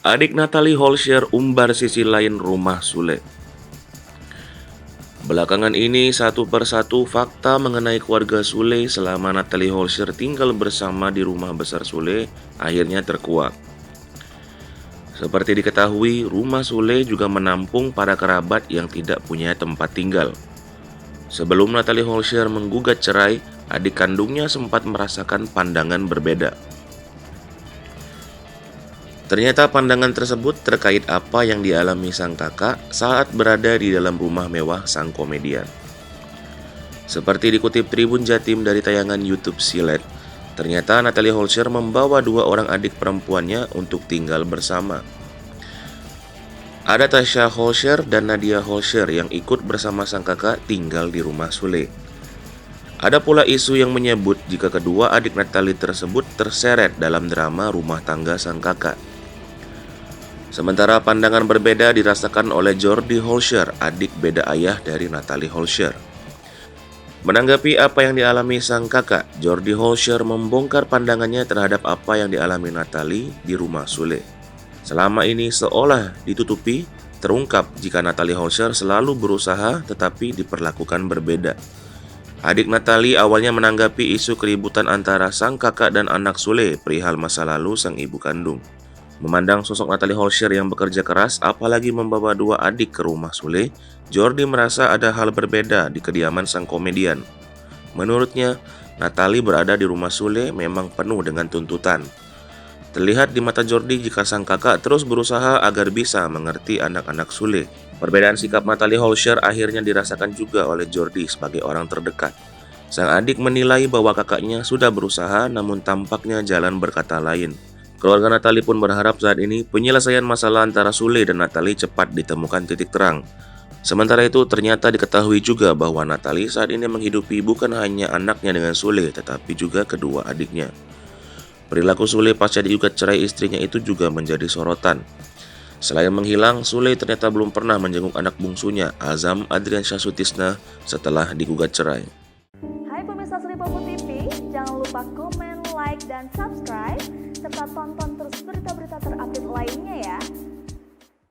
Adik Natalie Holscher umbar sisi lain rumah Sule. Belakangan ini satu persatu fakta mengenai keluarga Sule selama Natalie Holscher tinggal bersama di rumah besar Sule akhirnya terkuak. Seperti diketahui, rumah Sule juga menampung para kerabat yang tidak punya tempat tinggal. Sebelum Natalie Holscher menggugat cerai, adik kandungnya sempat merasakan pandangan berbeda. Ternyata pandangan tersebut terkait apa yang dialami sang kakak saat berada di dalam rumah mewah sang komedian. Seperti dikutip Tribun Jatim dari tayangan YouTube Silet, ternyata Natalie Holscher membawa 2 orang adik perempuannya untuk tinggal bersama. Ada Tasya Holscher dan Nadia Holscher yang ikut bersama sang kakak tinggal di rumah Sule. Ada pula isu yang menyebut jika kedua adik Natalie tersebut terseret dalam drama rumah tangga sang kakak. Sementara pandangan berbeda dirasakan oleh Jordi Holscher, adik beda ayah dari Natalie Holscher. Menanggapi apa yang dialami sang kakak, Jordi Holscher membongkar pandangannya terhadap apa yang dialami Natalie di rumah Sule. Selama ini seolah ditutupi, terungkap jika Natalie Holscher selalu berusaha tetapi diperlakukan berbeda. Adik Natalie awalnya menanggapi isu keributan antara sang kakak dan anak Sule perihal masa lalu sang ibu kandung. Memandang sosok Natalie Holscher yang bekerja keras, apalagi membawa 2 adik ke rumah Sule, Jordi merasa ada hal berbeda di kediaman sang komedian. Menurutnya, Natalie berada di rumah Sule memang penuh dengan tuntutan. Terlihat di mata Jordi jika sang kakak terus berusaha agar bisa mengerti anak-anak Sule. Perbedaan sikap Natalie Holscher akhirnya dirasakan juga oleh Jordi sebagai orang terdekat. Sang adik menilai bahwa kakaknya sudah berusaha namun tampaknya jalan berkata lain. Keluarga Natalie pun berharap saat ini penyelesaian masalah antara Sule dan Natalie cepat ditemukan titik terang. Sementara itu ternyata diketahui juga bahwa Natalie saat ini menghidupi bukan hanya anaknya dengan Sule tetapi juga kedua adiknya. Perilaku Sule pasca digugat cerai istrinya itu juga menjadi sorotan. Selain menghilang, Sule ternyata belum pernah menjenguk anak bungsunya, Azam Adriansyah Sutisna, setelah digugat cerai. Hai pemirsa Selipopo TV, jangan lupa komen, like, dan subscribe, serta tonton